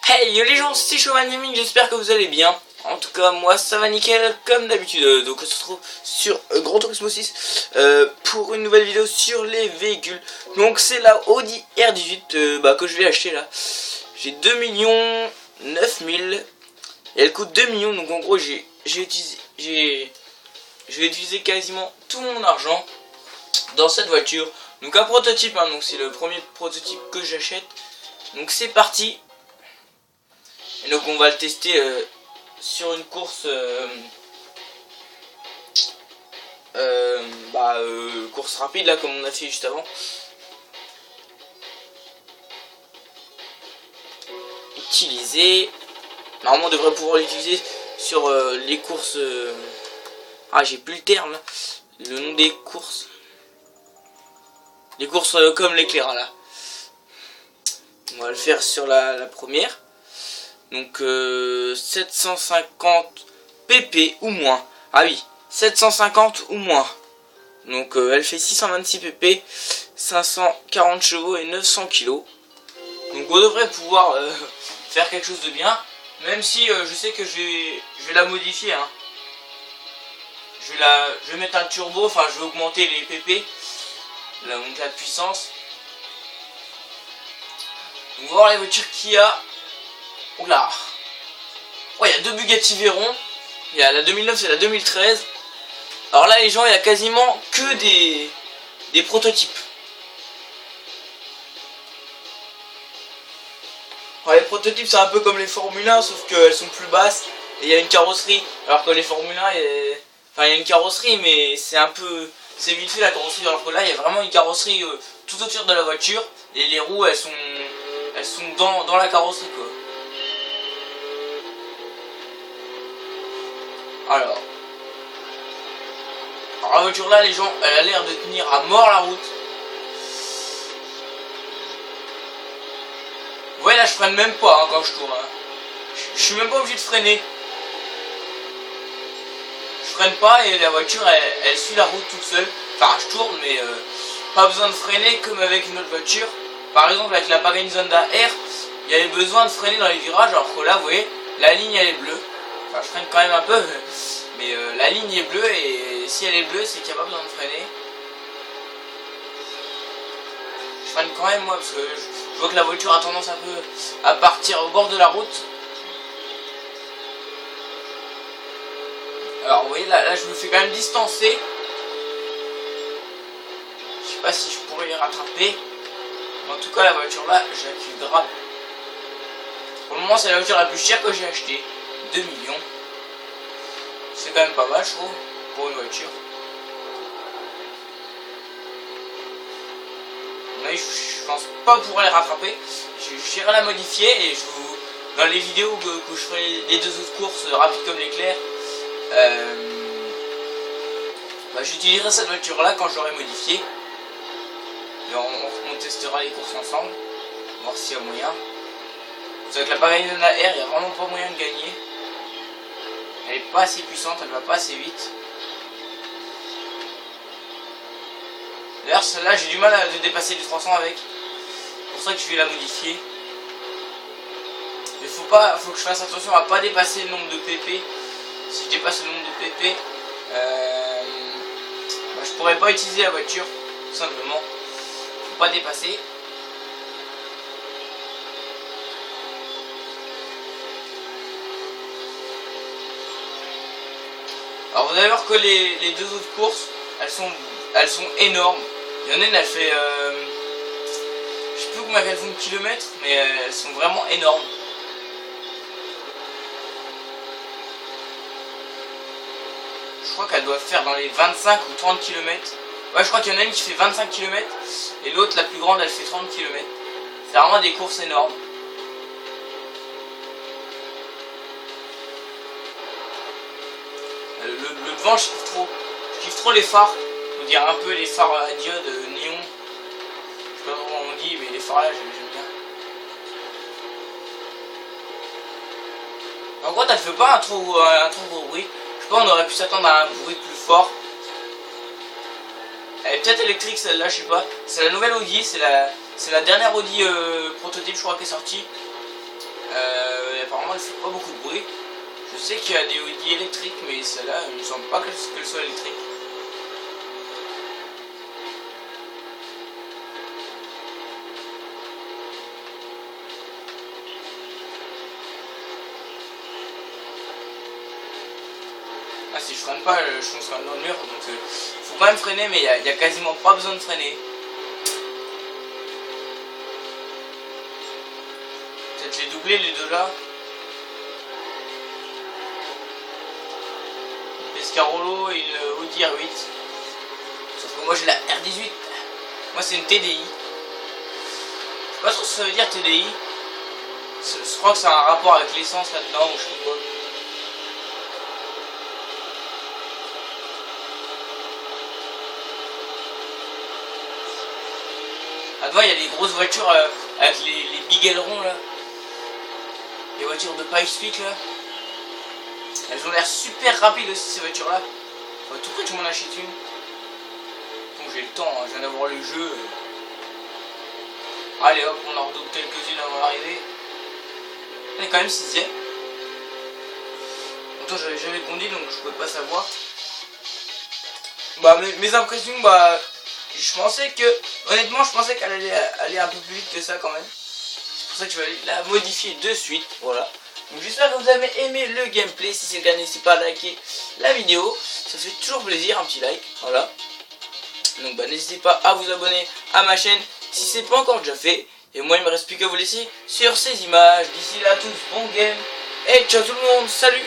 Hey yo les gens, c'est Showman Gaming, j'espère que vous allez bien. En tout cas moi ça va nickel comme d'habitude. Donc on se retrouve sur Gran Turismo 6 pour une nouvelle vidéo sur les véhicules. Donc c'est la Audi R18 que je vais acheter là. J'ai 2 9 000 et elle coûte 2 millions. Donc en gros je vais utiliser quasiment tout mon argent dans cette voiture. Donc un prototype, donc c'est le premier prototype que j'achète. Donc c'est parti. Et donc on va le tester sur une course course rapide là comme on a fait juste avant. Utiliser. Normalement on devrait pouvoir l'utiliser sur les courses. Ah j'ai plus le terme là. Le nom des courses. Les courses comme l'éclair là. On va le faire sur la première. Donc 750 pp ou moins. Ah oui, 750 ou moins. Donc elle fait 626 pp, 540 chevaux et 900 kg. Donc on devrait pouvoir faire quelque chose de bien. Même si je sais que je vais la modifier. Je vais mettre un turbo, enfin je vais augmenter les pp. Donc la puissance. Donc on va voir les voitures qu'il y a. Oula. Oh, il y a deux Bugatti Veyron. Il y a la 2009 et la 2013. Alors là les gens, il y a quasiment que des prototypes. Alors, les prototypes c'est un peu comme les Formule 1 sauf qu'elles sont plus basses et il y a une carrosserie. Alors que les Formule 1 il y a une carrosserie mais c'est un peu... C'est vite fait la carrosserie, alors que là il y a vraiment une carrosserie tout autour de la voiture. Et les roues elles sont dans la carrosserie quoi. Alors la voiture là les gens, elle a l'air de tenir à mort la route. Vous voyez là je freine même pas quand je tourne. Je suis même pas obligé de freiner. Je freine pas et la voiture elle suit la route toute seule. Enfin je tourne mais pas besoin de freiner comme avec une autre voiture. Par exemple avec la Pagani Zonda R, il y avait besoin de freiner dans les virages alors que là vous voyez la ligne elle est bleue. Enfin je freine quand même un peu mais la ligne est bleue et si elle est bleue c'est qu'il n'y a pas besoin de freiner. Je freine quand même moi parce que je vois que la voiture a tendance un peu à partir au bord de la route. Alors vous voyez là je me fais quand même distancer. Je sais pas si je pourrais les rattraper. Mais en tout cas la voiture là j'accuse grave. Pour le moment c'est la voiture la plus chère que j'ai achetée. 2 millions. C'est quand même pas mal je trouve pour une voiture. Mais je pense pas pouvoir les rattraper. J'irai la modifier et dans les vidéos que je ferai les deux autres courses rapides comme l'éclair, j'utiliserai cette voiture là quand je l'aurai modifiée. Et on testera les courses ensemble, voir s'il y a moyen. C'est avec la Pagani Zonda R, il n'y a vraiment pas moyen de gagner. Elle est pas assez puissante, elle va pas assez vite. D'ailleurs celle-là j'ai du mal à dépasser les 300 avec. C'est pour ça que je vais la modifier. Mais faut que je fasse attention à pas dépasser le nombre de pp. Si je dépasse le nombre de pp, je pourrais pas utiliser la voiture, tout simplement. Faut pas dépasser. Alors vous allez voir que les deux autres courses, elles sont énormes. Il y en a une, elle fait... je sais plus combien elles font de kilomètres, mais elles sont vraiment énormes. Je crois qu'elles doivent faire dans les 25 ou 30 km. Ouais, je crois qu'il y en a une qui fait 25 km et l'autre, la plus grande, elle fait 30 km. C'est vraiment des courses énormes. Le devant, je kiffe trop les phares. On dirait un peu les phares à diode néon. Je sais pas comment on dit, mais les phares là, j'aime bien. En gros, elle fait pas un trop gros bruit. Je sais pas, on aurait pu s'attendre à un bruit plus fort. Elle est peut-être électrique celle-là, je sais pas. C'est la nouvelle Audi, c'est la dernière Audi prototype, je crois, qui est sortie. Apparemment elle fait pas beaucoup de bruit. Je sais qu'il y a des Audi électriques, mais celle-là il me semble pas qu'elle soit électrique. Ah, si je freine pas, je fonce quand même dans le mur, donc faut quand même freiner, mais il y a quasiment pas besoin de freiner. Peut-être les doubler les deux là. Une Pescarolo et une Audi R8. Sauf que moi j'ai la R18. Moi c'est une TDI. Je sais pas trop ce que ça veut dire TDI. Je crois que ça a un rapport avec l'essence là-dedans ou je sais pas quoi. Ah, devant il y a des grosses voitures avec les big ailerons là. Les voitures de Pikes-Peak là. Elles ont l'air super rapides aussi ces voitures là. Faut à tout prix que je m'en achète une. Bon j'ai le temps, hein, je viens d'avoir le jeu. Allez hop, on en redouble quelques-unes avant l'arrivée. On est quand même 6ème. Pourtant j'avais jamais conduit donc je pouvais pas savoir. Bah mes impressions, bah je pensais que, honnêtement je pensais qu'elle allait aller un peu plus vite que ça quand même. C'est pour ça que je vais aller la modifier de suite, voilà. Donc j'espère que vous avez aimé le gameplay. Si c'est le cas, n'hésitez pas à liker la vidéo, ça fait toujours plaisir, un petit like, voilà. Donc bah n'hésitez pas à vous abonner à ma chaîne si c'est pas encore déjà fait. Et moi il me reste plus qu'à vous laisser sur ces images. D'ici là à tous, bon game et ciao tout le monde, salut.